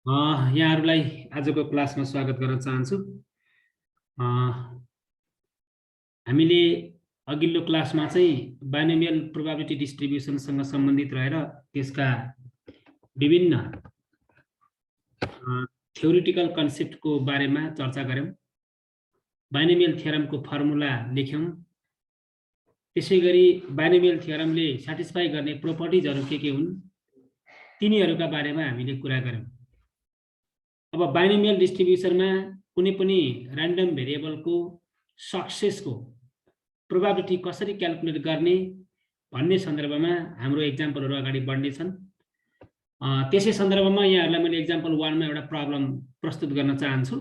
यहाँहरूलाई आजको क्लासमा स्वागत गर्न चाहन्छु। हामीले अघिल्लो क्लासमा चाहिँ बाइनोमियल प्रोबेबिलिटी डिस्ट्रिब्युसनसँग सम्बन्धित रहेर त्यसका विभिन्न थ्योरिटिकल कन्सेप्टको बारेमा चर्चा गऱ्यौँ। बाइनोमियल थ्योरमको फर्मुला लेख्यौँ। त्यसैगरी बाइनोमियल थ्योरमले स्याटिस्फाई गर्ने प्रोपर्टिजहरू के हुन् तिनीहरूका बारेमा हामीले कुरा गऱ्यौँ। अब बाइनोमियल डिस्ट्रिब्युसनमा कुनै पनि र्यान्डम भेरिएबलको सक्सेसको प्रोबेबिलिटी कसरी क्याल्कुलेट गर्ने भन्ने सन्दर्भमा हाम्रो एक्जाम्पलहरू अगाडि बढ्नेछन्। त्यसै सन्दर्भमा यहाँहरूलाई मैले एक्जाम्पल 1 मा एउटा प्रब्लम प्रस्तुत गर्न चाहन्छु।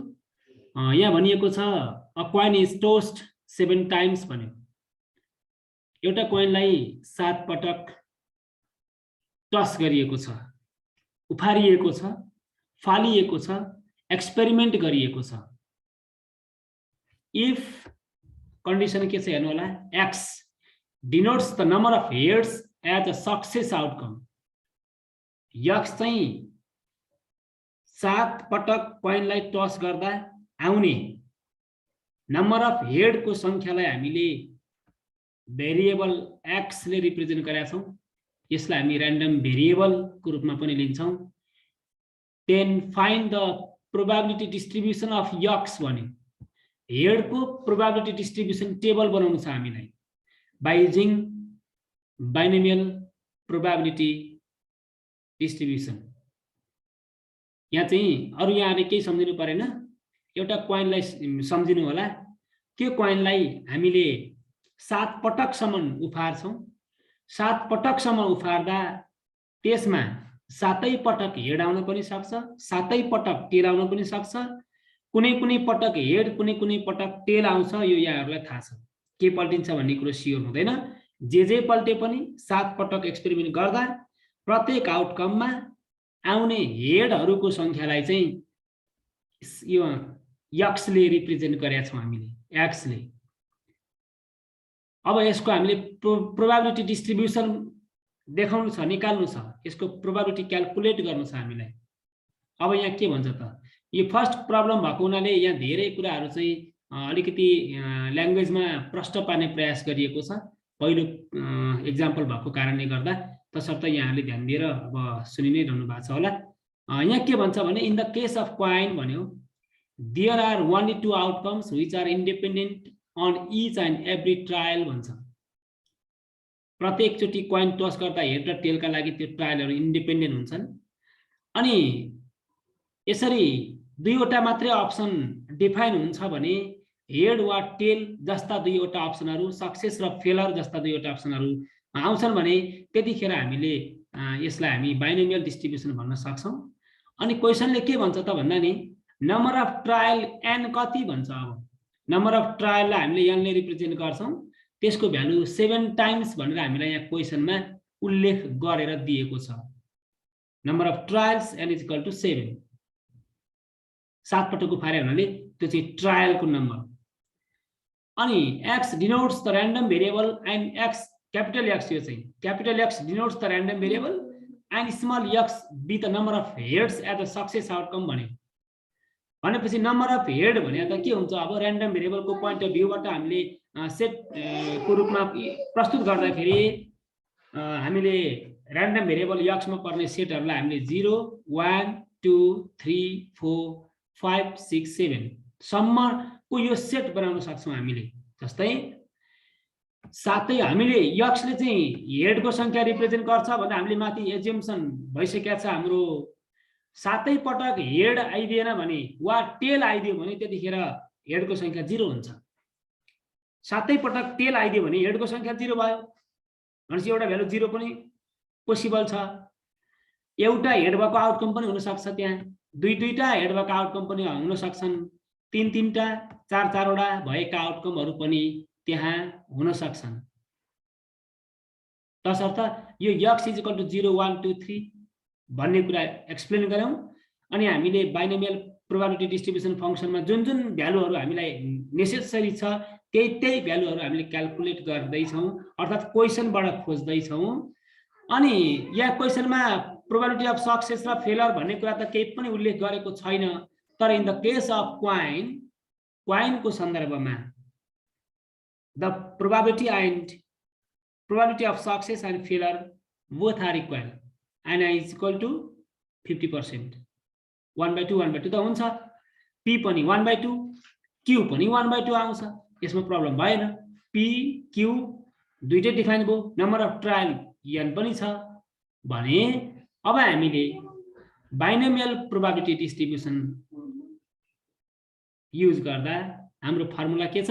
यहाँ भनिएको छ a coin is toast 7 times भन्यो। एउटा कोइनलाई 7 पटक टस गरिएको छ, उफारिएको छ, फालिएको छ, एक्सपेरिमेन्ट गरिएको छ। इफ कन्डिसन के छ हेर्नु होला, X denotes the number of heads as a success outcome. एक्स चाहिँ 7 पटक कोइनलाई टस गर्दा आउने नम्बर अफ हेडको संख्यालाई हामीले भेरिएबल एक्स ले रिप्रेजेन्ट गरेका छौं। यसलाई हामी र्यान्डम भेरिएबलको रूपमा पनि लिन्छौं। Then find the probability distribution of X भन्यो। हेडको प्रोबेबिलिटी डिस्ट्रिब्युसन टेबल बनाउनु छ हामीलाई by using binomial probability distribution. यहाँ चाहिँ अरु यहाँले केही सम्झिनु परेन, एउटा कोइनलाई सम्झिनु होला। त्यो कोइनलाई हामीले 7 पटकसम्म उफार्छौं। 7 पटकसम्म उफार्दा त्यसमा 7 पटक हेड आउन पनि सक्छ, 7 पटक टेल आउन पनि सक्छ। कुनै पटक हेड, कुनै पटक टेल आउँछ। यो यहाँहरूलाई थाहा छ। के पल्टिन्छ भन्ने कुरो सियोर हुँदैन। जे पल्टे पनि 7 पटक एक्सपेरिमेन्ट गर्दा प्रत्येक आउटकममा आउने हेडहरूको संख्यालाई चाहिँ यो एक्स ले रिप्रेजेन्ट गरेका छौं हामीले, एक्स ले। अब यसको हामीले प्रोबेबिलिटी डिस्ट्रिब्युसन देखाउनु छ, निकाल्नु छ, यसको प्रोबेबिलिटी क्याल्कुलेट गर्नु छ हामीलाई। अब यहाँ के भन्छ त, यो फर्स्ट प्रब्लम भएको हुनाले यहाँ धेरै कुराहरू चाहिँ अलिकति ल्याङ्ग्वेजमा प्रष्ट पार्ने प्रयास गरिएको छ पहिलो एक्जाम्पल भएको कारणले गर्दा। तसर्थ यहाँले ध्यान दिएर अब सुनि नै रहनु भएको छ होला। यहाँ के भन्छ भने in the case of coin भन्यो, there are only 2 outcomes which are independent on each and every trial भन्छ। प्रत्येक चोटी कोइन टस गर्दा हेड र टेलका लागि त्यो ट्रायलहरू इन्डिपेन्डेन्ट हुन्छन्। अनि यसरी दुईवटा मात्रै अप्सन डिफाइन हुन्छ भने हेड वा टेल जस्ता दुईवटा अप्सनहरू, सक्सेस र फेलर जस्ता दुईवटा अप्सनहरू आउँछन् भने त्यतिखेर हामीले यसलाई हामी बाइनोमियल डिस्ट्रिब्युसन भन्न सक्छौं। अनि क्वेशनले के भन्छ त भन्दा नि नम्बर अफ ट्रायल एन कति भन्छ। अब नम्बर अफ ट्रायललाई हामीले एन ले रिप्रेजेन्ट गर्छौं। त्यसको भ्यालु 7 टाइम्स भनेर हामीलाई यहाँ क्वेशनमा उल्लेख गरेर दिएको छ। Number of trials N is equal to 7। 7 पटक उफारे हुनाले त्यो चाहिँ ट्रायलको नम्बर। अनि X denotes the random variable and X, capital X, यो चाहिँ capital X denotes the random variable and small X be the number of heads as a success outcome भन्यो। भनेपछि नम्बर अफ हेड भने त के हुन्छ, अब र्यान्डम भेरिएबलको पोइन्ट अफ भ्यूबाट हामीले सेट को रूपमा प्रस्तुत गर्दाखेरि हामीले र्यान्डम भेरिएबल एक्समा पर्ने सेटहरूलाई हामीले 0 1 2 3 4 5 6 7 सम्मको यो सेट बनाउन सक्छौं हामीले। जस्तै साथै हामीले एक्सले चाहिँ हेडको संख्या रिप्रेजेन्ट गर्छ भन्दा हामीले माथि एज्युम्सन भइसकेको छ हाम्रो 7 पटक हेड आइदिएन भने वा टेल आइदियो भने त्यतिखेर हेडको संख्या 0 हुन्छ। 7 पटक टेल आइदियो भने हेडको संख्या 0 भयो भनेपछि एउटा भ्यालु 0 पनि पोसिबल छ। एउटा हेड भएको आउटकम पनि हुन सक्छ, त्यहाँ दुईटा हेड भएको आउटकम पनि हुन सक्छन्, 3-3टा 4-4वटा भएका आउटकमहरू पनि त्यहाँ हुन सक्छन्। तसर्थ यो x इज इक्वल टु 0 1 2 3 भन्ने कुरा एक्सप्लेन गरौँ। अनि हामीले बाइनोमियल प्रोबेबिलिटी डिस्ट्रिब्युसन फंक्सनमा जुन भ्यालुहरू हामीलाई नेसेसरी छ त्यही भ्यालुहरू हामीले क्याल्कुलेट गर्दै छौं, अर्थात क्वेशनबाट खोज्दै छौं। अनि यहाँ क्वेशनमा प्रोबेबिलिटी अफ सक्सेस र फेलर भन्ने कुरा त केही पनि उल्लेख गरेको छैन, तर in the case of coin को सन्दर्भमा the probability of success and failure both are equal and I is equal to 50%. 1/2 1/2 त हुन्छ, p पनि 1/2, q पनि 1/2 आउँछ, यसमा प्रब्लम भएन। p q दुईटै डिफाइन भयो, नम्बर अफ ट्रायल n पनि छ भने अब हामीले बाइनोमियल प्रोबेबिलिटी डिस्ट्रिब्युसन युज गर्दा हाम्रो फर्मुला के छ?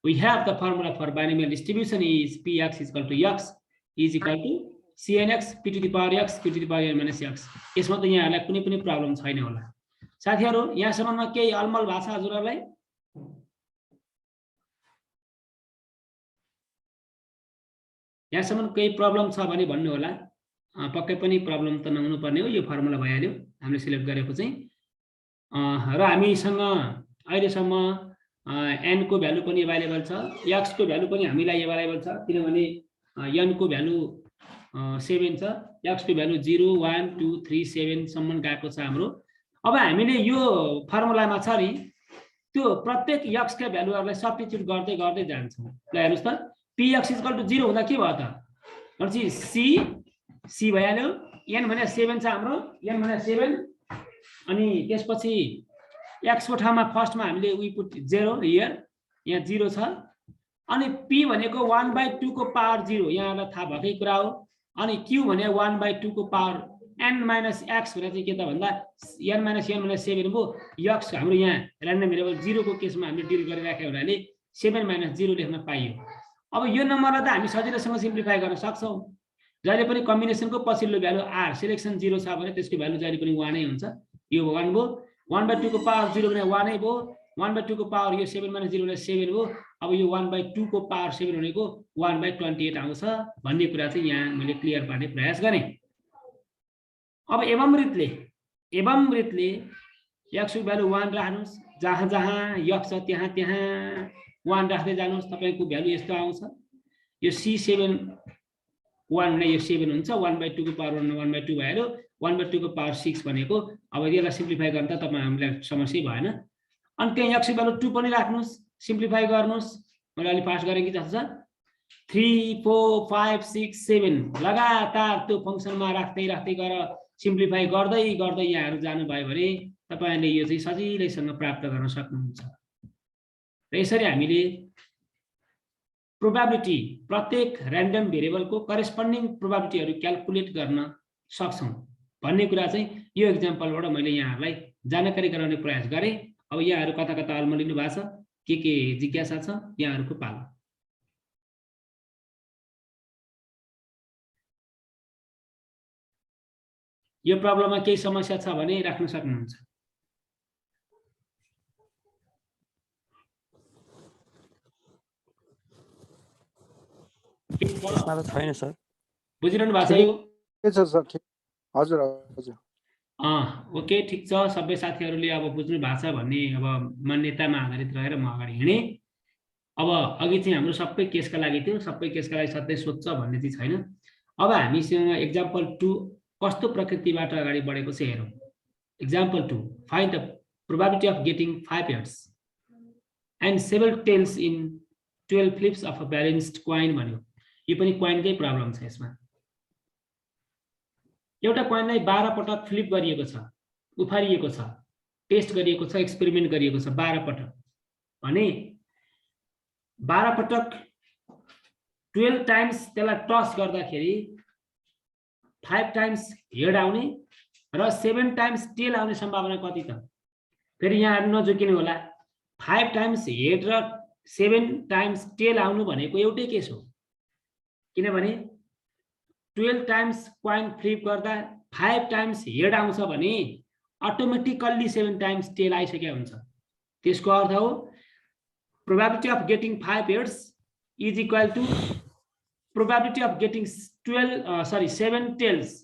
We have the formula for binomial distribution is px is equal to x is equal to cnx p to the power x p to the power n minus x। यसमा त यहाँहरुलाई कुनै पनि problem छैन होला साथीहरु। यहाँसम्ममा केही अलमल भएको छ हजुरहरुलाई? यहाँसम्म केही प्रब्लम छ भने भन्नु होला। पक्कै पनि प्रब्लम त नहुनु पर्ने हो, यो फर्मुला भइहाल्यो हामीले सिलेक्ट गरेको चाहिँ। र हामीसँग अहिलेसम्म n को भ्यालु पनि अवेलेबल छ, x को भ्यालु पनि हामीलाई अवेलेबल छ, किनभने n को भ्यालु 7 छ, x को भ्यालु 0 1 2 3 7 सम्म गएको छ हाम्रो। अब हामीले यो फर्मुलामा छ नि त्यो प्रत्येक x का भ्यालुहरुलाई सब्स्टिट्युट गर्दै गर्दै जान्छौं। ल हेर्नुस् त, px 0 हुँदा के भयो त? भनेपछि c भइहाल्यो, n भने 7 छ हाम्रो, n भने 7 अनि त्यसपछि x को ठाउँमा फर्स्टमा हामीले वी पुट 0 हियर, यहाँ 0 छ, अनि p भनेको 1/2 को पावर 0 यहाँलाई थाहा भएकै कुरा हो, अनि q भने 1/2 को पावर n माइनस x भने चाहिँ के त भन्दा n माइनस n भने 7 भयो। x हाम्रो यहाँ र्यान्डम भेरिएबल 0 को केसमा हामीले डिल गरिराखेको हुनाले 7 माइनस 0 लेख्न पाइयो। अब यो नम्बरलाई त हामी सजिलैसँग सिम्प्लिफाई गर्न सक्छौं। जहिले पनि कम्बिनेसनको पछिल्लो भ्यालु r सिलेक्सन 0 छ भने त्यसको भ्यालु जहिले पनि 1 नै हुन्छ। यो 1 भयो, 1/2 को पावर 0 भने 1 नै भयो, 1/2 को पावर यो 7 माइनस 0 भने 7 भयो। अब यो 1/2 को पावर 7 भनेको 1/28 आउँछ भन्ने कुरा चाहिँ यहाँ मैले क्लियर पार्ने प्रयास गरेँ। अब एवं रीतले x को भ्यालु 1 राख्नुस्, जहाँ जहाँ x छ त्यहाँ त्यहाँ 1 राख्दै जानुस्, तपाईको भ्यालु यस्तो आउँछ। यो c7 1 भने यो 7 हुन्छ, 1/2 को पावर 1/2 भइहाल्यो, 1/2 को पावर 6 भनेको। अब यसलाई सिम्प्लिफाई गर्न त तपाई हामीलाई समस्या भएन। अनि त्यहाँ x को भ्यालु 2 पनि राख्नुस्, सिम्प्लिफाई गर्नुस्। मैले अलि फास्ट गरेँ कि जस्तो छ। 3 4 5 6 7 लगातार त्यो फंक्सनमा राख्दै गएर सिम्प्लिफाई गर्दै गर्दै यहाँहरु जानु भयो भने तपाईले यो चाहिँ सजिलैसँग प्राप्त गर्न सक्नुहुन्छ। र यसरी हामीले प्रोबेबिलिटी प्रत्येक र्यान्डम भेरिएबलको करेस्पोन्डिङ प्रोबेबिलिटीहरु क्याल्कुलेट गर्न सक्छौं भन्ने कुरा चाहिँ यो एक्जाम्पलबाट मैले यहाँहरुलाई जानकारी गराउने प्रयास गरेँ। अब यहाँहरु कता कता अल्मलिनु भएको छ, के जिज्ञासा छ यहाँहरुको पालो। यो प्रब्लममा केही समस्या छ भने राख्न सक्नुहुन्छ। यसमा त छैन सर। बुझिरहनु भएको छ यो? के छ सर? हजुर हजुर। ओके ठीक छ। सबै साथीहरुले अब बुझ्नु भएको छ भन्ने अब मान्यतामा आधारित रहेर म अगाडि हिँडे। अब अघि चाहिँ हाम्रो सबै केसका लागि थियो, सबै केसका लागि सधैँ सोध्छ भन्ने चाहिँ छैन। अब हामीसँग एक्जाम्पल 2 कस्तो प्रकृतिबाट अगाडि बढेको छ हेरौं। Example 2, find the probability of getting 5 heads and several tails in 12 flips of a balanced coin भन्यो। यो पनि क्वाइनकै प्रब्लम छ। यसमा एउटा क्वाइनलाई 12 पटक फ्लिप गरिएको छ, उफारिएको छ, टेस्ट गरिएको छ, एक्सपेरिमेन्ट गरिएको छ 12 पटक भने 12 पटक 12 टाइम्स त्यसलाई टस गर्दाखेरि 5 टाइम्स हेड आउने र 7 टाइम्स टेल आउने सम्भावना कति त? फेरि यहाँ नझुकिनु होला। 5 टाइम्स हेड र 7 टाइम्स टेल आउनु भनेको एउटै केस हो, किनभने 12 टाइम्स क्वाइन फ्लिप गर्दा 5 टाइम्स हेड आउँछ भने अटोमेटिकल्ली 7 टाइम्स टेल आइसक्यो हुन्छ। त्यसको अर्थ हो probability of getting 5 heads is equal to probability of getting 7 tails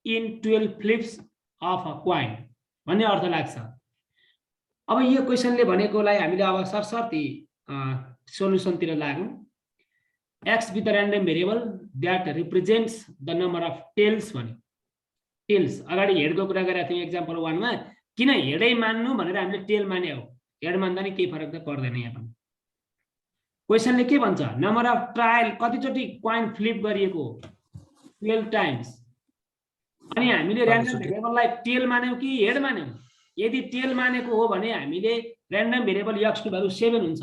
in 12 flips of a coin भन्ने अर्थ लाग्छ। अब यो क्वेशनले भनेकोलाई हामीले अब सरसर्ती सोलुसनतिर लागौं। x with a random variable that represents the number of tails भन्यो। टेल्स अगाडि हेडको कुरा गरेका थियौँ एक्जाम्पल 1 मा किन हेडै मान्नु भनेर हामीले टेल माने हो हेड मान्दा नि केही फरक त पर्दैन यहाँ पनि क्वेशनले के भन्छ नम्बर अफ ट्रायल कतिचोटि कॉइन फ्लिप गरिएको 12 टाइम्स अनि हामीले र्यान्डम भेरिएबललाई टेल मान्यौं कि हेड मान्यौं यदि टेल मानेको हो भने हामीले र्यान्डम भेरिएबल x को भ्यालु 7 हुन्छ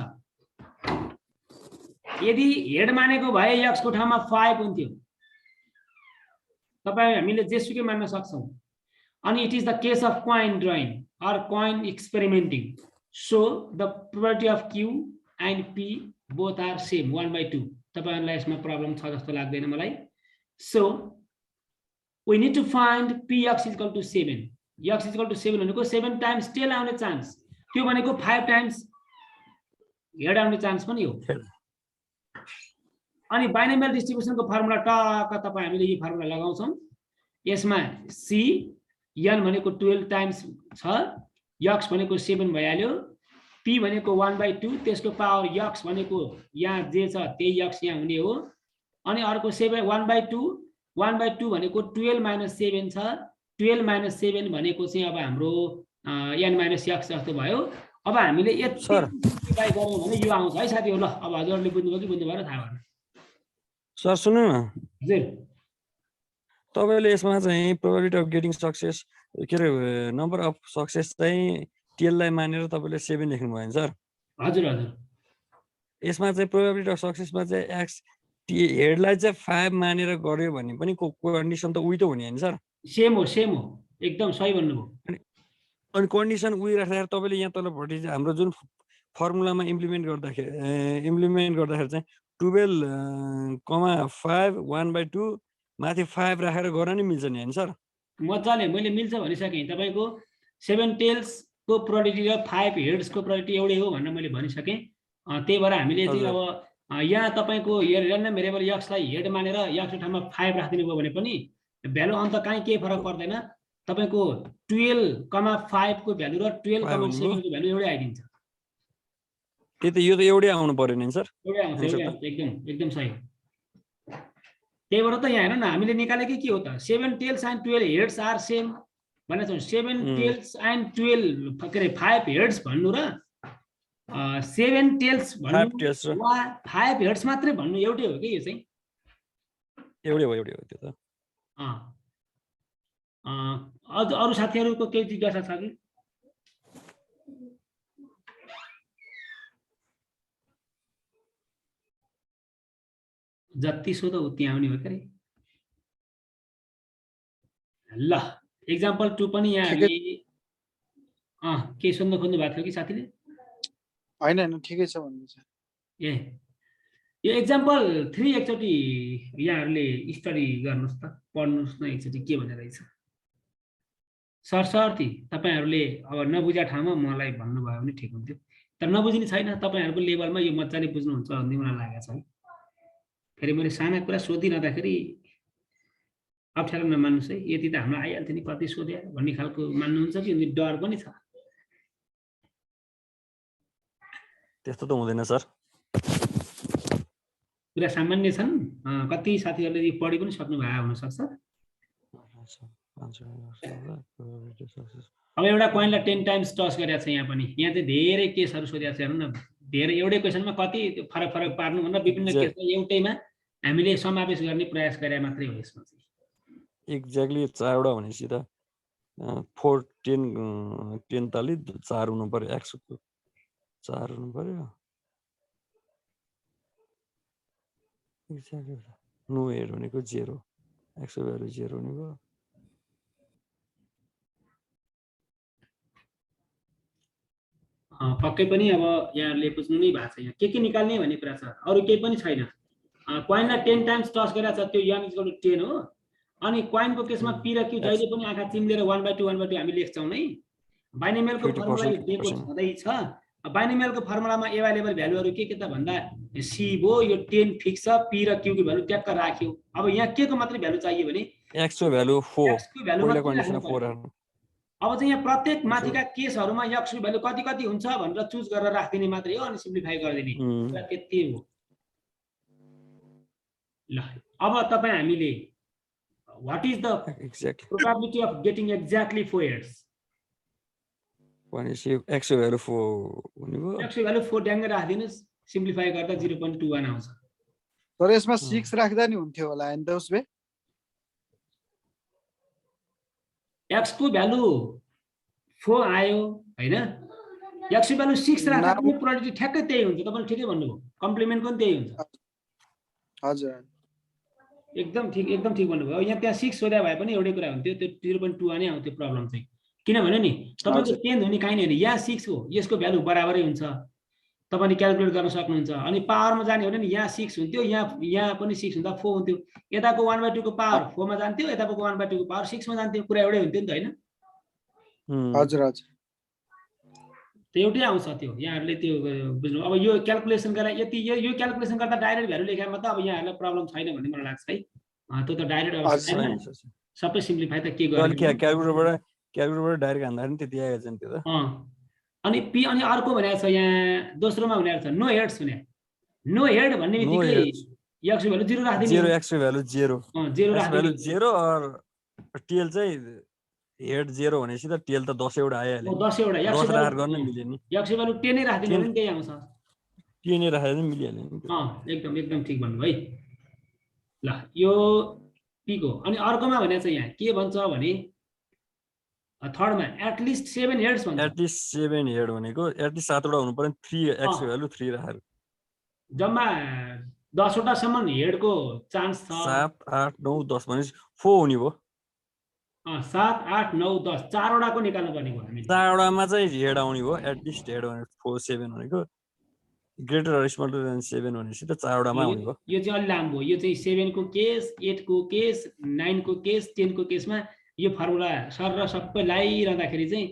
यदि हेड मानेको भए x को ठाउँमा 5 हुन्थ्यो तपाई हामीले जेसुकै मान्न सक्छौं अनि it is the case of coin drawing or coin experimenting so the probability of q and p both are same 1/2 तपाईहरुलाई यसमा प्रब्लम छ जस्तो लाग्दैन मलाई so we need to find px is equal to 7 x is equal to 7 भनेको 7 times tail आउने chance त्यो भनेको 5 टाइम्स हेड आउने चान्स पनि हो अनि बाइनोमियल डिस्ट्रिब्युसनको फर्मुला टक तपाई हामीले यो फर्मुला लगाउँछौं यसमा c n भनेको 12 टाइम्स छ x भनेको 7 भइहाल्यो p भनेको 1/2 त्यसको पावर x भनेको यहाँ जे छ त्यही x यहाँ हुने हो अनि अर्को 7 1/2 भनेको 12 - 7 छ 12 - 7 भनेको चाहिँ अब हाम्रो n - x जस्तो भयो अब हामीले यति ट्राई गर्यौं भने यो आउँछ है साथीहरु ल अब हजुरले बुझ्नुभयो कि बुझ्नु भएन थाहा भएन सर सुन्नु न हजुर तपाईले यसमा चाहिँ प्रोबेबिलिटी अफ गेटिङ सक्सेस के रे नम्बर अफ सक्सेस चाहिँ टेललाई मानेर तपाईले 7 लेख्नु भयो नि सर हजुर हजुर यसमा चाहिँ प्रोबेबिलिटी अफ सक्सेसमा चाहिँ x हेडलाई चाहिँ 5 मानेर गर्यो भने पनि कन्डिसन त उही त हुने हैन सर सेम हो एकदम सही भन्नुभयो अनि कन्डिसन उही राखेर तपाईले यहाँ तलपट्टि हाम्रो जुन फर्मुलामा इम्प्लिमेन्ट गर्दाखेरि चाहिँ 12,5 1/2 माथि 5 राखेर गर्न नि मिल्छ नि हैन सर मजाले मैले मिल्छ भनिसके तपाईको 7 टेल्स को प्रोबेबिलिटी र 5 हेड्स को प्रोबेबिलिटी एउटै हो भनेर मैले भनिसके त्यही भएर हामीले चाहिँ अब यहाँ तपाईको र्यान्डम भेरिएबल x लाई हेड मानेर x को ठाउँमा 5 राख्दिनु भयो भने पनि भ्यालु अन्त काई केही फरक पर्दैन तपाईको 12,5 को भ्यालु र 12,7 को भ्यालु एउटै आइदिन्छ त्यही त यो त एउटै आउनु पर्यो नि सर एउटै आउँछ एकदम सही त्यही भएर त यहाँ हेर्नु न हामीले निकालेकै के हो त 7 tails and 12 heads are same भनेको छौं 7 टेल्स एन्ड 12 के रे 5 हेड्स भन्नु र 7 टेल्स भन्नु वा 5 हेड्स मात्रै भन्नु एउटै हो के यो चाहिँ एउटै हो त्यो त अरु साथीहरुको केही जिज्ञासा छ कि जति सोध उति आउने हो के ल एक्जाम्पल 2 पनि यहाँ हामीले के सोध्न खोज्नु भएको थियो कि साथीले हैन ठिकै छ भन्नुहुन्छ ए यो एक्जाम्पल 3 एकचोटी यहाँहरुले स्टडी गर्नुस् त पढ्नुस् न एकचोटी के भनेर रहेछ सरसर्ती तपाईहरुले अब नबुझा ठाउँमा मलाई भन्नुभयो भने ठीक हुन्थ्यो तर नबुझिने छैन तपाईहरुको लेभलमा यो मज्जाले बुझ्नुहुन्छ भन्ने मलाई लागेको छ फेरि मैले साना कुरा सोधिरहँदाखेरि अप्ठ्यारो नमान्नुस् है यति त हाम्रो आइहाल्थ्यो नि कति सोध्या भन्ने खालको मान्नुहुन्छ कि डर पनि छ त्यस्तो त हुँदैन सर कुरा सामान्य छन् कति साथीहरुले पढि पनि सक्नु भएको हुन सक्छ अब एउटा कोइनलाई 10 टाइम्स टस गरेको छ यहाँ पनि यहाँ चाहिँ धेरै केसहरु सोधेको छ हेर्नु न धेरै एउटै क्वेशनमा कति फरक पार्नु भनेर विभिन्न केसमा एउटैमा हामीले समावेश गर्ने प्रयास गरे मात्रै हो यसमा चाहिँ एक्ज्याक्टली 4 वटा भनेपछि त 4 10 ताली 4 हुनु पर्यो x को 4 हुनु पर्यो एक्ज्याक्टली नो हेड भनेको 0 x को भ्यालु 0 हुने भयो पक्कै पनि अब यहाँले बुझ्नु नै भएको छ यहाँ के निकाल्ने भन्ने कुरा छ अरु केही पनि छैन कोइनलाई 10 टाइम्स टस गरेको छ त्यो n = 10 हो अनि कोइनको केसमा p र q जहिले पनि आँखा चिम्लेर 1/2 हामी लेख्छौं नै बाइनोमियलको फर्मुला यो दिएको छँदै छ बाइनोमियलको फर्मुलामा अवेलेबल भ्यालुहरु के त भन्दा c भो यो 10 फिक्स छ p र q को भ्यालु ट्याक्क राख्यो अब यहाँ के को मात्र भ्यालु चाहियो भने x को भ्यालु 4 पहिला कन्डिसन 4 राख्नु अब चाहिँ यहाँ प्रत्येक माथिका केसहरुमा x को भ्यालु कति हुन्छ भनेर चुज गरेर राख्दिने मात्रै हो अनि सिम्प्लिफाई गर्दिने त्यति हो ल अब तपाई हामीले what is the exactly probability of getting exactly 4 heads? भनेपछि x भ्यालु 4 हुने भयो x value 4 ड्याङ्गै राखिदिनुस्, सिम्प्लिफाई गर्दा 0.21 आउँछ। तर यसमा 6 राख्दा नि हुन्थ्यो होला हैन त उसबे x को भ्यालु 4 आयो हैन, x को भ्यालु 6 राख्दा पनि प्रोबेबिलिटी ठ्याक्कै त्यही हुन्छ। तपाईले ठिकै भन्नुभयो, कम्प्लिमेन्ट पनि त्यही हुन्छ। हजुर एकदम ठिक भन्नुभयो। यहाँ त्यहाँ 6 सोध्या भए पनि एउटै कुरा हुन्थ्यो, त्यो 0.21 नै आउँथ्यो प्रब्लम चाहिँ। किनभने नि तपाईको 10 हुने काहीँ नि, यहाँ 6 हो, यसको भ्यालु बराबरै हुन्छ, तपाईले क्याल्कुलेट गर्न सक्नुहुन्छ। अनि पावरमा जाने हो भने नि यहाँ 6 हुन्थ्यो, यहाँ पनि 6 हुँदा 4 हुन्थ्यो, यताको 1/2 को पावर 4 मा जान्थ्यो, यताको 1/2 को पावर 6 मा जान्थ्यो, कुरा एउटै हुन्थ्यो नि त हैन। हजुर हजुर त्यो एउटै आउँछ। त्यो यहाँहरुले त्यो बुझ्नु। अब यो क्याल्कुलेसन गर्दा यति यो क्याल्कुलेसन गर्दा डाइरेक्ट भ्यालु लेखेमा त अब यहाँहरुलाई प्रब्लम छैन भन्ने मलाई लाग्छ है। त्यो त डाइरेक्ट अवस्था छैन, सबै सिम्प्लिफाई त के गर्ने। क्याल्कुलेटरबाट डाइरेक्ट हान्दा नि त्यति आएछ नि त्यो त। अनि पी अनि अर्को भनेको छ यहाँ दोस्रोमा भनेको छ नो हेड्स भने। नो हेड भन्ने बित्तिकै x भ्यालु 0 राख्दिनु। 0 x भ्यालु 0 0 राख्दिनु। 0 और टीएल चाहिँ हेड 0 भनेपछि त टीएल त 10 वटा आइहाल्यो। 10 वटा x राखेर गर्न मिल्यो नि। x भ्यालु 10 नै राख्दिनु भने त्यही आउँछ। 10 नै राखेर पनि मिलिहाल्यो नि। एकदम ठिक भन्नु है। ल यो पी को। अनि अर्कोमा भनेको छ यहाँ के भन्छ भने थर्डमा एटलिस्ट 7 हेड्स भन्छ। एटलिस्ट 7 हेड भनेको एटलिस्ट 7 वटा हुनु पर्यो। 3 x भ्यालु 3 राखेर जम्मा 10 वटा सम्म हेडको चान्स छ। 7 8 9 10 भनेपछि 4 हुने भयो। 7 8 9 10 4 वटाको निकाल्नु पर्ने भयो हामीले। 4 वटामा चाहिँ हेड आउने भयो। एटलिस्ट हेड भनेको 4 7 भनेको ग्रेटर अर स्मलर देन 7 भनेपछि त 4 वटामा आउने भयो। यो चाहिँ अलि लामो हो। यो चाहिँ 7 को केस, 8 को केस, 9 को केस, 10 को केसमा यो फर्मुला सर र सबै लाइरहँदाखेरि चाहिँ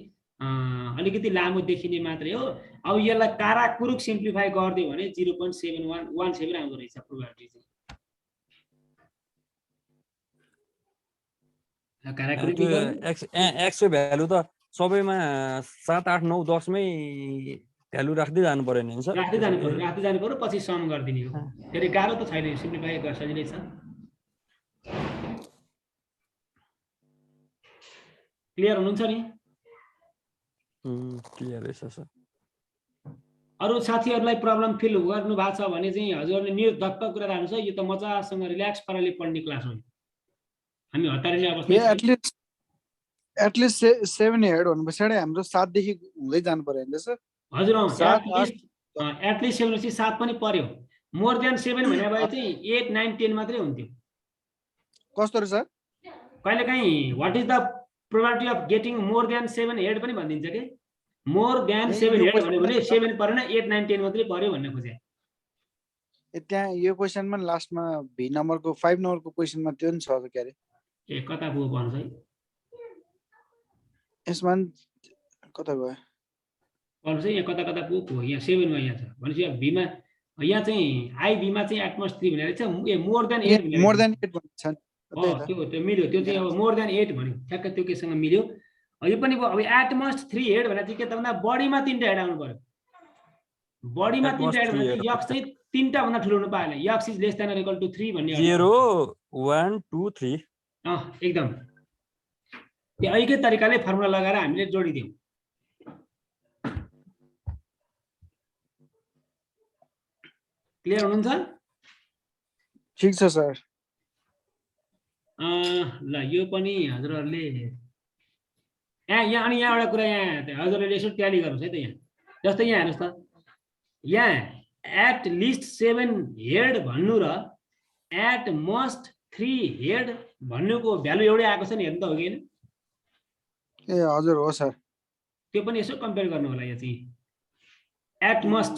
अलिकति लामो देखिने मात्रै हो। अब यसलाई काराकुरुक सिम्प्लिफाई गर्दियो भने 0.7117 आउँदो रहेछ प्रोबेबिलिटी चाहिँ। एक्स भ्यालु त सबैमा 7 8 9 10 मै भ्यालु राख्दै जानु पर्यो नि सर। राख्दै जानु पर्यो पछि सम गर्दिने हो। फेरि गाह्रो त छैन, सिम्प्लिफाई गर्न सजिलै छ। क्लियर हुनुहुन्छ नि? क्लियर है सर। अरु साथीहरुलाई प्रब्लम फिल गर्नु भएको छ भने चाहिँ हजुरहरुले निर्धक्क कुरा राख्नुस् है। यो त मजासँग रिल्याक्स पाराले पढ्ने क्लास हो। हामी हतारिने अवस्था एटलिस्ट 7 हेड भन्नुपछि हाम्रो 7 देखि हुँदै जानु पर्यो हैन सर? हजुर एटलिस्ट 7 भनेपछि 7 पनि पर्यो। मोर देन 7 भने भए चाहिँ 8 9 10 मात्रै हुन्थ्यो। कस्तो र सर? कहिलेकाहीँ what is the probability of getting more than 7 head पनि भनिदिन्छ के। मोर देन 7 हेड भने 7 परेन 8 9 10 मात्रै पर्यो भन्ने खोजे। त्यहाँ यो क्वेशनमा लास्टमा भी नम्बरको 5 नम्बरको क्वेशनमा त्यो नि छ त के रे? ए कता पुग्यो भन्नुस् है। यसमा कता गयो? भन्नुस् है यहाँ कता पुग्यो। यहाँ 7 मा यहाँ छ भनेपछि अब भी मा यहाँ चाहिँ आई भी मा चाहिँ एटमोस्ट 3 भनेर छ। ए मोर देन 8 भनेर मोर देन 8 भन्छ नि। त्यो मिल्यो। त्यो चाहिँ अब मोर देन 8 भन्यो ठ्याक्क त्यो केसँग मिल्यो। यो पनि अब एटमोस्ट 3 हेड भने चाहिँ के त भन्दा बडीमा 3टा हेड आउनु पर्यो। बडीमा 3टा हेड भने चाहिँ यक्स चाहिँ 3टा भन्दा ठुलो हुनु पाएन। X is less than or equal to 3 भन्ने 0 1 2 3 एकदम त्यहीकै तरिकाले फर्मुला लगाएर हामीले जोडिदियौ। क्लियर हुनुहुन्छ? ठीक छ सर। ल यो पनि हजुरहरुले यहाँ अनि यहाँ एउटा कुरा यहाँ हजुरहरुले यसो ट्याली गर्नुस् है त। यहाँ जस्तै यहाँ हेर्नुस् त, यहाँ एट लिस्ट 7 हेड भन्नु र एट मोस्ट 3 हेड भन्नुको भ्यालु एउटै आएको छ नि, हेर्नु त हो कि हैन? ए हजुर हो सर। त्यो पनि यसो कम्पेयर गर्नु होला। यो चाहिँ एट मोस्ट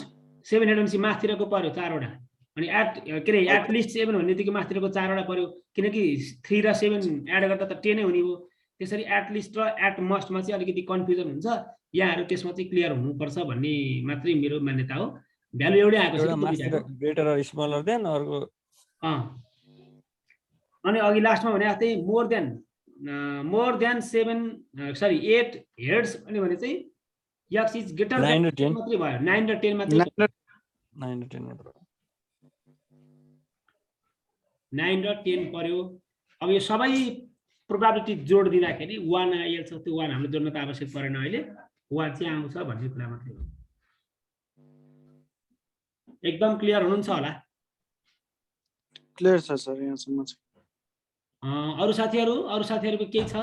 7 हेड भनेपछि माथितिरको पर्यो 4 वटा, अनि एट लिस्ट 7 भन्ने बित्तिकै माथितिरको 4 वटा पर्यो, किनकि 3 र 7 एड गर्दा त 10 नै हुने भयो। त्यसरी एट लिस्ट र एट मोस्टमा चाहिँ अलिकति कन्फ्युजन हुन्छ। यहाँहरु त्यसमा चाहिँ क्लियर हुनुपर्छ भन्ने मात्रै मेरो मान्यता हो। भ्यालु एउटै आएको छ ग्रेटर अर स्मलर देन अर्को। अनि अघि लास्टमा भने जस्तै मोर देन 8 हेड्स भने चाहिँ यक्स इज ग्रेटर देन 10 मात्रै भयो। 9 र 10 मात्रै 9 र 10 मात्र 9 र 10 पर्यो। अब यो सबै प्रोबेबिलिटी जोड दिँदाखेरि 1 आइहाल्छ त्यो 1 हामीले जोड्न त आवश्यक परेन अहिले 1 चाहिँ आउँछ भन्ने कुरा मात्रै हो एकदम क्लियर हुनुहुन्छ होला क्लियर छ सर यहाँसम्म चाहिँ अरु साथीहरुको केही छ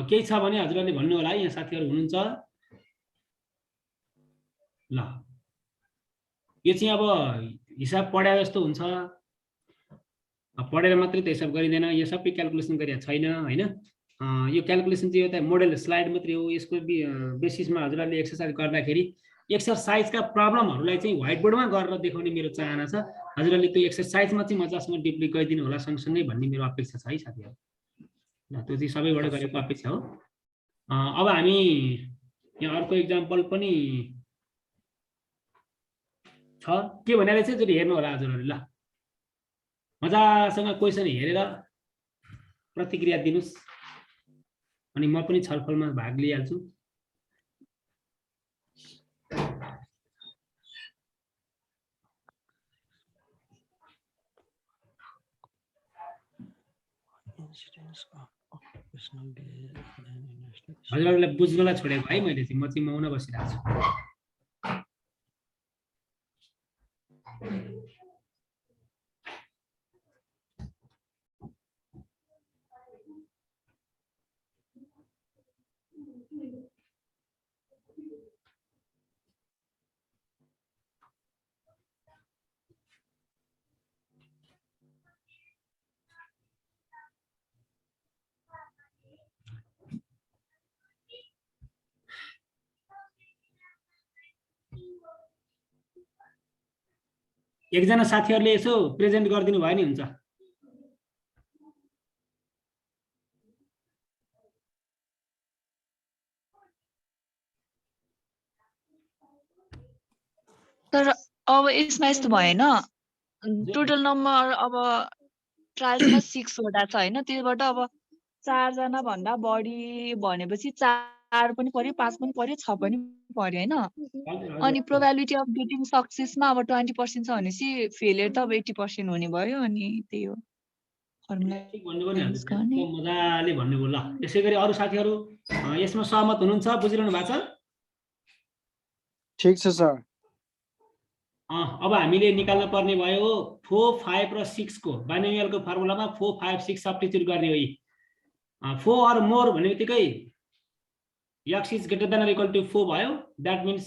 केही छ भने हजुरले भन्नु होला यहाँ साथीहरु हुनुहुन्छ ल यो चाहिँ अब हिसाब पढाए जस्तो हुन्छ पढेर मात्रै त हिसाब गरिदैन यो सबै क्याल्कुलेसन गरिया छैन हैन यो क्याल्कुलेसन चाहिँ एउटा मोडेल स्लाइड मात्रै हो यसको बेसिसमा हजुरले एक्सरसाइज गर्दाखेरि एक्सरसाइजका प्रब्लमहरुलाई चाहिँ व्हाइट बोर्डमा गरेर देखाउने मेरो चाहना छ हजुरले त्यो एक्सरसाइजमा चाहिँ मजासँग डिपली गइदिनु होला सँगसँगै भन्ने मेरो अपेक्षा छ है साथीहरु ल त्यो चाहिँ सबैबाट गरेको अपेक्षा हो अब हामी यहाँ अर्को एक्जाम्पल पनि छ के भनेर चाहिँ जति हेर्नु होला हजुरहरु ल मजासँग क्वेशन हेरेर प्रतिक्रिया दिनुस् अनि म पनि छलफलमा भाग लिइहाल्छु हजुरहरुलाई बुझ्नलाई छोडेको है मैले चाहिँ म चाहिँ मौन बसिरहेको छु एकजना साथीहरुले यसो प्रेजेन्ट गरिदिनु भयो नि हुन्छ तर अब यसमा यस्तो भएन टोटल नम्बर अब ट्रायल्समा 6 वटा छ हैन त्यसबाट अब 4 जना भन्दा बढी भनेपछि 4 पनि पर्यो 5 पनि पर्यो 6 पनि पर्यो हैन अनि प्रोबेबिलिटी अफ गेटिङ सक्सेसमा अब 20% छ भनेपछि फेलियर त अब 80% हुने भयो अनि त्यही हो फर्मुला ठीक भन्नुभयो नि हजुर एकदम मजाले भन्नुभयो ल यसैगरी अरु साथीहरु यसमा सहमत हुनुहुन्छ बुझिरहनु भएको छ ठीक छ सर अब हामीले निकाल्न पर्ने भयो 4 5 र 6 को बाइनोमियलको फर्मुलामा 4 5 6 सब्स्टिट्युट गर्ने हो 4 or more भनेबित्तिकै x is greater than or equal to 4 भयो that means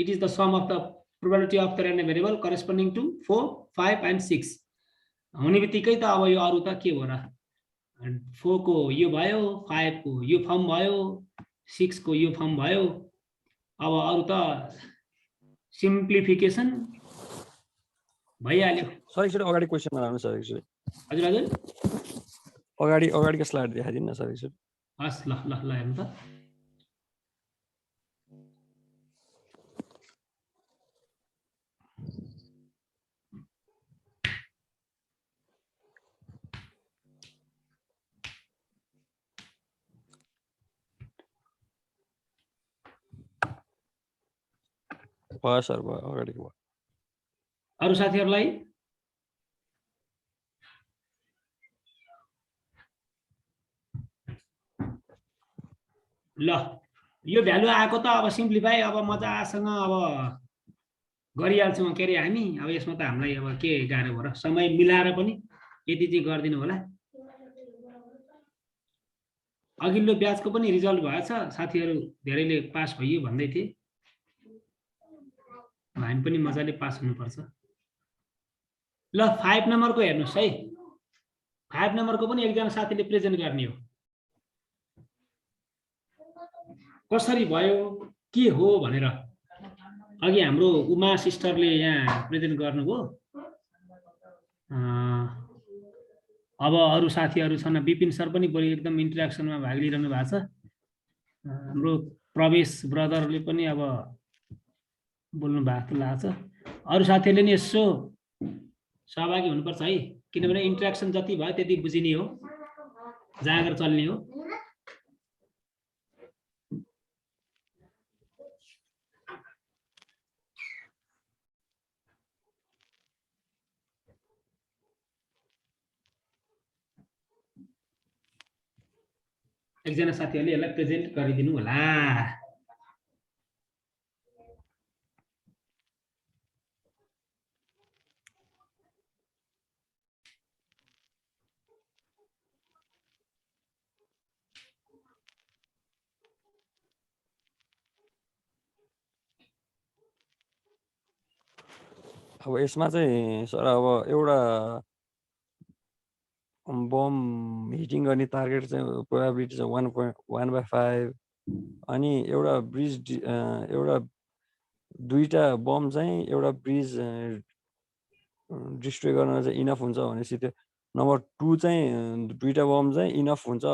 it is the sum of the probability of the random variable corresponding to 4 5 and 6 हुने बित्तिकै त अब यो अरु त के हो र 4 को यो भयो 5 को यो फर्म भयो 6 को यो फर्म भयो अब अरु त सिम्प्लिफिकेसन भइहाल्यो सर एकचोटि अगाडि क्वेशनमा लानु सर एकचोटि हजुर हजुर अगाडिको स्लाइड देखाइदिनु न सर एकचोटि हस् ल ल ल हेर्नु त भयो सर भयो अगाडिको भयो अरु साथीहरुलाई ल यो भ्यालु आएको त अब सिम्प्लिफाई अब मजासँग अब गरिहाल्छौँ के अरे हामी अब यसमा त हामीलाई अब के गाह्रो भयो र समय मिलाएर पनि यति चाहिँ गरिदिनु होला अघिल्लो ब्याचको पनि रिजल्ट भएछ साथीहरु धेरैले पास भयो भन्दै थिए हामी पनि मजाले पास हुनुपर्छ ल 5 नम्बरको हेर्नुस् है 5 नम्बरको पनि एकजना साथीले प्रेजेन्ट गर्ने हो कसरी भयो के हो भनेर अघि हाम्रो उमा सिस्टरले यहाँ प्रेजेन्ट गर्नुभयो अब अरु साथीहरु छन् विपिन सर पनि बढी एकदम इन्टरेक्सनमा भाग लिइरहनु भएको छ हाम्रो प्रवेश ब्रदरले पनि अब बोल्नु भएको लाग्छ अरु साथीहरुले नि यसो सहभागी हुनुपर्छ है किनभने इन्टरेक्सन जति भयो त्यति बुझिने हो जागर चल्ने हो एकजना साथीहरूले यसलाई प्रेजेन्ट गरिदिनु होला। अब यसमा चाहिँ सर अब एउटा बम हिटिङ गर्ने टार्गेट चाहिँ प्रोबेबिलिटी चाहिँ 1/5 अनि एउटा दुईटा बम चाहिँ एउटा ब्रिज डिस्ट्रोय गर्न चाहिँ इनफ हुन्छ भनेपछि त्यो नम्बर 2 चाहिँ दुईटा बम चाहिँ इनफ हुन्छ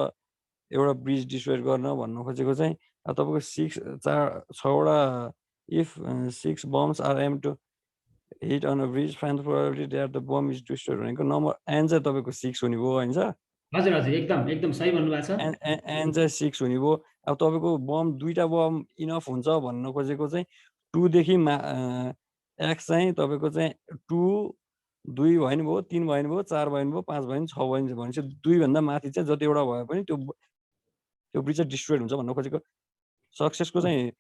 एउटा ब्रिज डिस्ट्रोय गर्न भन्नु खोजेको चाहिँ तपाईँको 6वटा if 6 bombs are aim to hit on a bridge, find the probability that the bomb is destroyed भनेको नम्बर एन चाहिँ तपाईँको 6 हुने भयो हैन सर? हजुर हजुर एकदम सही भन्नुभएको छ। एन चाहिँ 6 हुने भयो। अब तपाईँको बम दुईटा बम इनफ हुन्छ भन्न खोजेको चाहिँ 2 देखि एक्स चाहिँ तपाईँको चाहिँ 2 2 भयो नि भयो, 3 भयो नि भयो, 4 भयो नि भयो, 5 भयो नि, 6 भयो नि भनेपछि 2 भन्दा माथि चाहिँ जतिवटा भए पनि त्यो ब्रिज चाहिँ डिस्ट्रोयड हुन्छ भन्न खोजेको। सक्सेसको चाहिँ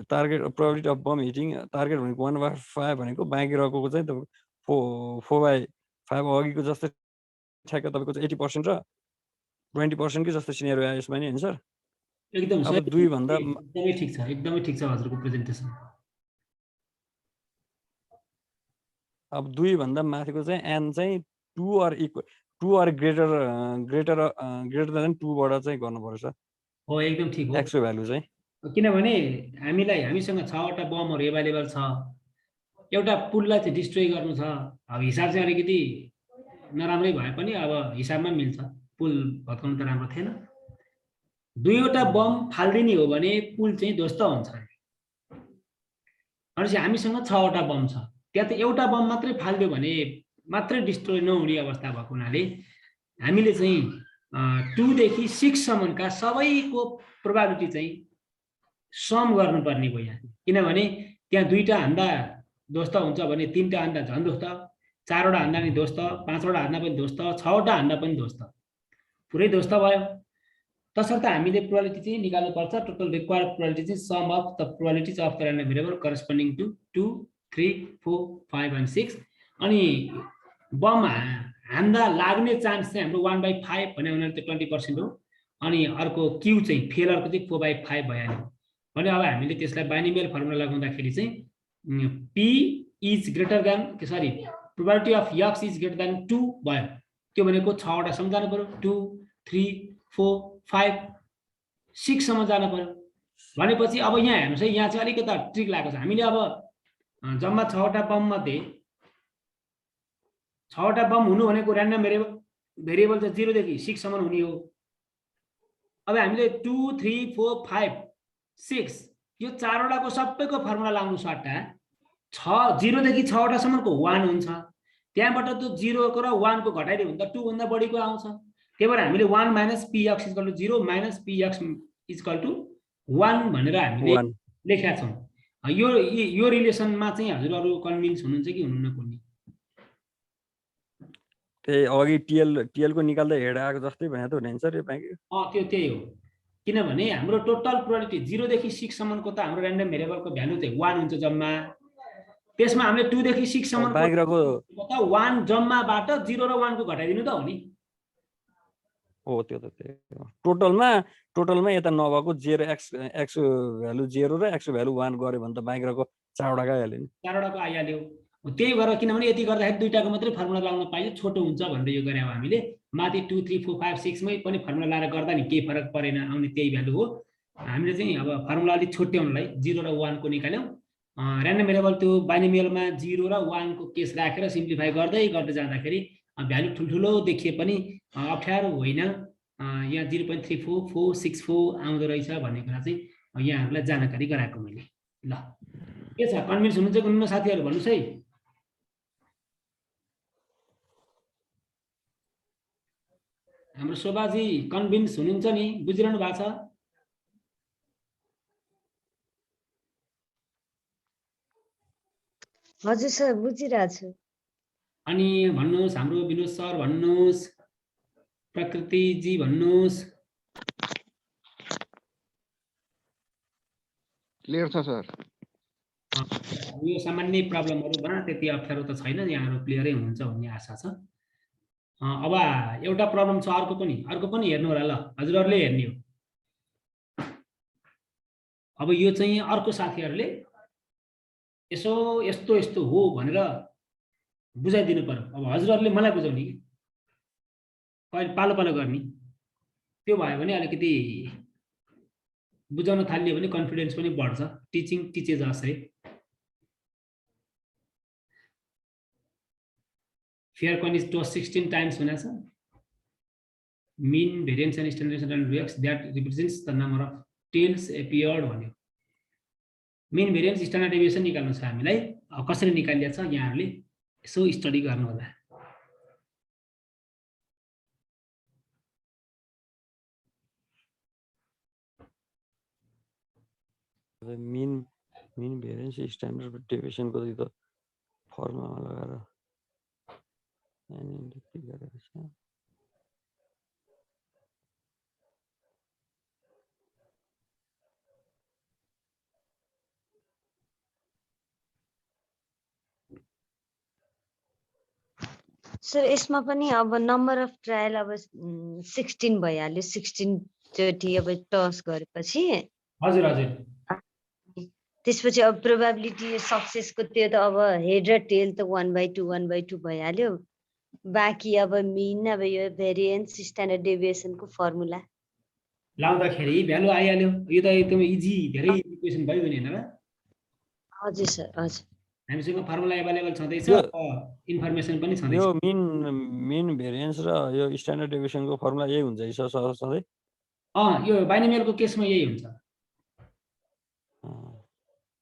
target probability of bomb heating target भनेको 1/5 भनेको बाँकी रहेको चाहिँ तपाईँको 4/5 अघिको जस्तै ठ्याक्क तपाईँको चाहिँ 80% र 20% कै जस्तो सिनेरियो आयो यसमा नि हैन सर? एकदम अब 2 भन्दा एकदमै ठिक छ हजुरको प्रेजेन्टेसन। अब 2 भन्दा माथिको चाहिँ एन चाहिँ 2 or equal 2 or greater than 2 बाट चाहिँ गर्नु पर्छ सर। हो एकदम ठिक हो। एक्सको भ्यालु चाहिँ किनभने हामीसँग 6वटा बमहरु एभाइलेबल छ, एउटा पुललाई चाहिँ डिस्ट्रोय गर्नु छ। अब हिसाब चाहिँ अलिकति नराम्रै भए पनि अब हिसाबमा मिल्छ, पुल भत्काउनु त राम्रो थिएन। 2वटा बम फाल्दिने हो भने पुल चाहिँ ध्वस्त हुन्छ। अनि हामीसँग 6वटा बम छ, त्यहाँ त एउटा बम मात्रै फाल्दियो भने मात्रै डिस्ट्रोय नहुने अवस्था भएको हुनाले हामीले चाहिँ 2 देखि 6 सम्मका सबैको प्रोबेबिलिटी चाहिँ सम गर्नुपर्ने भयो यहाँ। किनभने त्यहाँ 2टा हान्दा ध्वस्त हुन्छ भने 3टा हान्दा झन् ध्वस्त, 4वटा हान्दा पनि ध्वस्त, 5वटा हान्दा पनि ध्वस्त, 6वटा हान्दा पनि ध्वस्त, पुरै ध्वस्त भयो। तसर्थ हामीले प्रोबेबिलिटी चाहिँ निकाल्नु पर्छ। टोटल रिक्वायर्ड प्रोबेबिलिटी चाहिँ sum of the probabilities of the random variable corresponding to 2, 3, 4, 5 and 6। अनि बम हान्दा लाग्ने चान्स चाहिँ हाम्रो 1/5 भने उनीहरु त 20% हो। अनि अर्को क्यू चाहिँ फेलरको चाहिँ 4/5 भइहाल्यो भने अब हामीले त्यसलाई बाइनोमियल फर्मुला लगाउँदाखेरि चाहिँ p is greater than probability of x is greater than 2 भयो। त्यो भनेको 6वटा सम्म जानु पर्यो, 2, 3, 4, 5, 6 सम्म जानु पर्यो। भनेपछि अब यहाँ हेर्नुस् है, यहाँ चाहिँ अलिकति ट्रिक लागेको छ। हामीले अब जम्मा 6वटा बम मध्ये 6वटा बम हुनु भनेको र्यान्डम भेरिएबल चाहिँ 0 देखि 6 सम्म हुने हो। अब हामीले 2, 3, 4, 5, 6 यो 4वटाको सबैको फर्मुला लाउनु सट्टा 0 देखि 6वटा सम्मको 1 हुन्छ। त्यहाँबाट त्यो 0 को र 1 को घटाइदियो भने त 2 भन्दा बढीको आउँछ। त्यही भएर हामीले 1 माइनस px = 0 माइनस px = 1 भनेर हामीले लेखेका छौँ। यो रिलेसनमा चाहिँ हजुरहरु कन्भिन्स हुनुहुन्छ कि हुनुहुन्न कुनै? त्यही अघि टीएल को निकाल्दा हेड आएको जस्तै भने त हुने सर यो बाँकी? त्यो त्यही हो। किनभने हाम्रो टोटल प्रोबेबिलिटी 0 देखि 6 सम्मको त हाम्रो र्यान्डम भेरिएबलको भ्यालु चाहिँ 1 हुन्छ जम्मा। त्यसमा हामीले 2 देखि 6 सम्मको 1 जम्माबाट 0 र 1 को घटाइदिनु त हो नि। हो त्यो त त्यही टोटलमा यता नभएको 0 x भ्यालु 0 र x भ्यालु 1 गर्यो भने त बाँकीको 4वटाको आइहाल्यो नि। 4वटाको आइहाल्यो। त्यही भएर किनभने यति गर्दाखेरि 2टाको मात्रै फर्मुला लाउन पाइयो, छोटो हुन्छ भनेर यो गरे हो हामीले। माथि 2, 3, 4, 5, 6 मै पनि फर्मुला लाएर गर्दा नि केही फरक परेन, आउने त्यही भ्यालु हो। हामीले चाहिँ अब फर्मुला अलि छोट्याउनलाई 0 र 1 को निकाल्यौं। र्यान्डम भेरिएबल त्यो बाइनोमियलमा 0 र 1 को केस राखेर सिम्प्लिफाई गर्दै जाँदाखेरि भ्यालु ठुल्ठुलो देखिए पनि अप्ठ्यारो होइन। यहाँ 0.3446 आउँदो रहेछ भन्ने कुरा चाहिँ यहाँहरूलाई जानकारी गराएको मैले। ल के छ, कन्भिन्स हुनुहुन्छ कि हुनुहुन्न साथीहरु भन्नुस् है। हाम्रो शोभाजी कन्भिन्स हुनुहुन्छ नि, बुझिरहनु भएको छ? हजुर सर बुझिरहेको छु। अनि भन्नुस्, हाम्रो विनोद सर भन्नुस्, प्रकृति जी भन्नुस्। क्लियर छ सर। यो सामान्य प्रब्लमहरुमा त्यति अप्ठ्यारो त छैन, यहाँहरु क्लियरै हुन्छ भन्ने आशा छ। अब एउटा प्रब्लम छ अर्को पनि हेर्नु होला ल, हजुरहरुले हेर्ने हो। अब यो चाहिँ अर्को साथीहरुले यसो यस्तो यस्तो हो भनेर बुझाइदिनु पर्यो। अब हजुरहरुले मलाई बुझाउने कि कहिले पालो पालो गर्ने, त्यो भयो भने अलिकति बुझाउन थालियो भने कन्फिडेन्स पनि बढ्छ। टिचिङ टिचेज अस है। Fair coin is tossed 16 times भनेको छ। Mean variance and standard and reacts that represents the number of tails appeared भन्यो। मीन भेरिएन्स स्ट्यान्डर्ड डेभिएसन निकाल्नु छ हामीलाई। कसरी निकालिया छ यहाँहरुले यसो स्टडी गर्नु होला। मीन भेरिएन्स स्ट्यान्डर्ड डेभिएसन को त फर्मुलामा लगाएर के गरेको छ। सर यसमा पनि अब नम्बर अफ ट्रायल अब 16 भइहाल्यो। 16 चोटि अब टस गरेपछि हजुर हजुर त्यसपछि अब प्रोबेबिलिटी सक्सेसको त्यो त अब हेड र टेल त 1/2 भइहाल्यो। बाँकी अब मिन अब यो भेरिएन्स स्ट्यान्डर्ड डेभिएसन को फर्मुला लाउँदाखेरि भ्यालु आइहाल्यो। यो त एकदमै इजी, धेरै इक्वेसन भयो नि हैन र? हजुर सर हजुर। हामीसँग फर्मुला अवेलेबल छँदैछ, इन्फर्मेसन पनि छँदैछ। यो मिन भेरिएन्स र यो स्ट्यान्डर्ड डेभिएसन को फर्मुला यही हुन्छ सधैँ? यो बाइनोमियलको केसमा यही हुन्छ।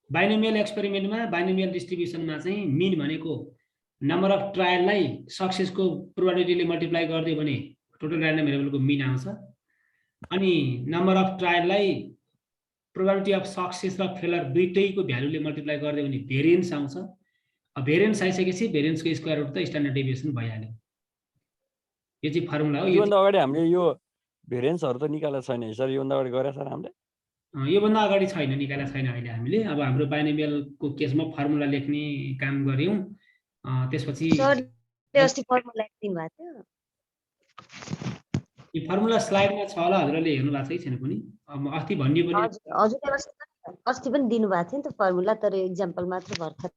बाइनोमियल एक्सपेरिमेन्टमा बाइनोमियल डिस्ट्रिब्युसनमा चाहिँ मिन भनेको नम्बर अफ ट्रायललाई सक्सेसको प्रोबेबिलिटीले मल्टिप्लाई गरिदियो भने टोटल र्यान्डम भेरिएबलको मिन आउँछ। अनि नम्बर अफ ट्रायललाई प्रोबेबिलिटी अफ सक्सेस र फेलर दुईटैको भ्यालुले मल्टिप्लाई गरिदियो भने भेरिएन्स आउँछ। भेरिएन्स आइसकेपछि भेरिएन्सको स्क्वायर रुट त स्ट्यान्डर्ड डेभिएसन भइहाल्यो। यो चाहिँ फर्मुला हो। योभन्दा अगाडि हामीले यो भेरिएन्सहरु त निकालेको छैन है सर? योभन्दा अगाडि गरेका छन् हामीले? योभन्दा अगाडि छैन, निकालेको छैन अहिले हामीले। अब हाम्रो बाइनोमियलको केसमा फर्मुला लेख्ने काम गर्यौं। त्यसपछि सरले अस्ति फर्मुला लेख्दिनु भएको थियो। यो फर्मुला स्लाइडमा छ होला, हजुरले हेर्नु भएको छैन पनि? अस्ति भन्ने पनि हजुर अस्ति पनि दिनु भएको थियो नि त फर्मुला, तर एक्जाम्पल मात्र भर्खर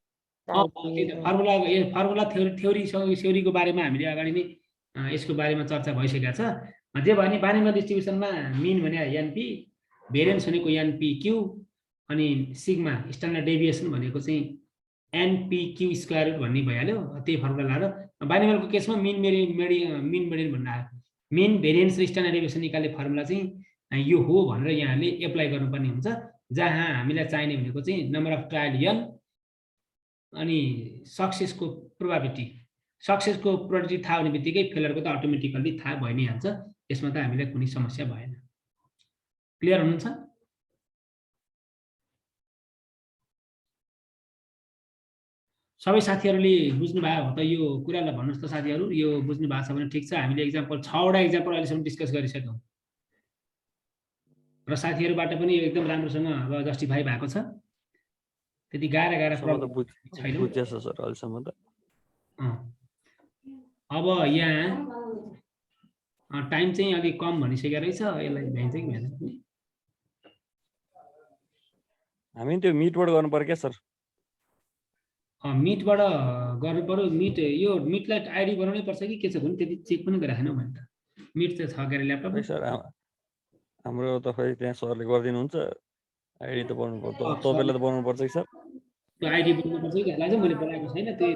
फर्मुला थ्योरीको बारेमा हामीले अगाडि नै यसको बारेमा चर्चा भइसकेको छ। जे भने बाइनोमियल डिस्ट्रिब्युसनमा मिन भने एनपी, भेरिएन्स भनेको एनपीक्यू, अनि सिग्मा स्ट्यान्डर्ड डेभिएसन भनेको चाहिँ एनपीक्यू स्क्वायर रुट भन्ने भइहाल्यो। त्यही फर्मुला लाएर बाइनोमियलको केसमा मिन भेरिएन्स भन्नु आयो। मिन भेरिएन्स र स्ट्यान्डर्ड डेभिएसन निकाल्ने फर्मुला चाहिँ यो हो भनेर यहाँले एप्लाई गर्नुपर्ने हुन्छ। जहाँ हामीलाई चाहिने भनेको चाहिँ नम्बर अफ ट्रायल एन अनि सक्सेसको प्रोबेबिलिटी थाहा हुने बित्तिकै फेलरको त अटोमेटिकल्ली थाहा भइ नै हाल्छ। यसमा त हामीलाई कुनै समस्या भएन। क्लियर हुनुहुन्छ? सबै साथीहरुले बुझ्नु भयो त यो कुरालाई भन्नुस् त साथीहरु? यो बुझ्नु भएको छ भने ठीक छ। हामीले एक्जाम्पल 6 वटा एक्जाम्पल अहिलेसम्म डिस्कस गरिसक्यौं र साथीहरुबाट पनि एकदम राम्रोसँग अब जस्टिफाई भएको छ। त्यति गाह्रो प्रब्लम छैन। बुझ्छ सर अहिलेसम्म त। अब यहाँ टाइम चाहिँ अलि कम भनिसकेको रहेछ। यसलाई भ्याइन्छ कि भ्याइदैन? हामी त्यो मिटबाट गर्नु पर्यो क्या सर? मिटबाट गर्नु पर्यो। यो मिटलाई आइडी बनाउनै पर्छ कि के छ भने त्यति चेक पनि गरिराखेनौ भने त। मिट चाहिँ छ गरे ल्यापटप सर हाम्रो त खै त्यहाँ सरले गरिदिनुहुन्छ। आइडी त बनाउनु पर्छ, तपाईले त बनाउनु पर्छ कि सर? त्यो आइडी बनाउनु पर्छ कि लाग्छ। मैले बनाएको छैन त्यो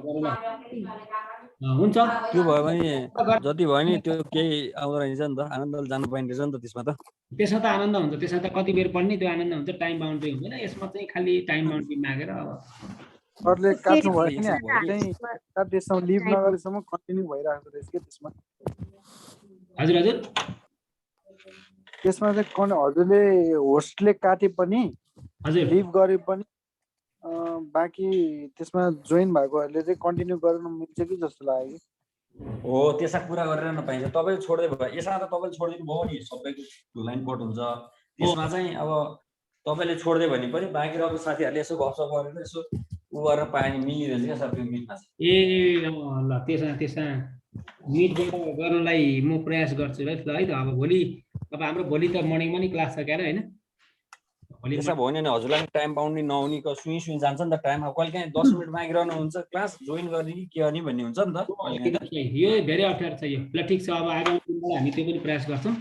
गरेर हुन्छ। त्यो भयो भने जति भयो नि त्यो केही आउँदो रहेछ नि त, आनन्दले जानु पाइन्छ नि त त्यसमा त। त्यसमा त आनन्द हुन्छ। त्यसमा त कति बेर पढ्ने त्यो आनन्द हुन्छ। टाइम बाउन्ड्री हुँदैन यसमा चाहिँ। खालि टाइम बाउन्ड्री मागेर सरले काट्नु भयो नि चाहिँ त्यसमा लिभ नगरेसम्म कन्टिन्यू भइरहेको रहेछ के त्यसमा? हजुर हजुर त्यसमा चाहिँ हजुरले होस्टले काटे पनि हजुर लिभ गरे पनि बाँकी त्यसमा जोइन भएकोहरूले चाहिँ कन्टिन्यू गर्न मिल्छ कि जस्तो लाग्यो कि। हो त्यसमा कुरा गरेर नपाइन्छ। तपाईले छोड्दै भयो, यसमा त तपाईले छोडिदिनु भयो नि। सबैको लाइन कोड हुन्छ। त्यसमा चाहिँ अब तपाईँले छोड्दै भने पनि बाँकी रहेको साथीहरूले यसो गफसफ गरेर यसो उ गरेर पायो भने मिलिरहेछ क्या सर त्यो मिटमा चाहिँ। ए ल त्यसमा मिटबाट गर्नलाई म प्रयास गर्छु है त अब भोलि अब हाम्रो भोलि त मर्निङमा नि क्लास छ क्यारे होइन भोलि त्यसो भयो भने हजुरलाई टाइम पाउने नहुने सुई जान्छ नि त टाइम। अब कहिले काहीँ 10 मिनट बाँकी रहनु हुन्छ क्लास जोइन गर्ने कि के गर्ने भन्ने हुन्छ नि त। यो धेरै अप्ठ्यारो छ यो। ल ठिक छ अब आगामी दिनमा हामी त्यो पनि प्रयास गर्छौँ।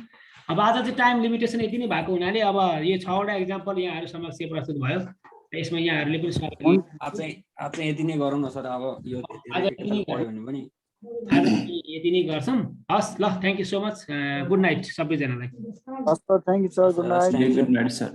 अब आज चाहिँ टाइम लिमिटेसन यति नै भएको हुनाले अब यो 6वटा एक्जाम्पल यहाँहरू समक्ष प्रस्तुत भयो। यसमा यहाँहरूले पनि सहयोग आज चाहिँ यति नै गरौँ न सर। अब यो आज यति नै पढ्यो भने पनि आज यति नै गर्छौँ। हस् ल thank you so much. Good night सबैजनालाई। हस् sir, thank you sir, good night. Good night sir.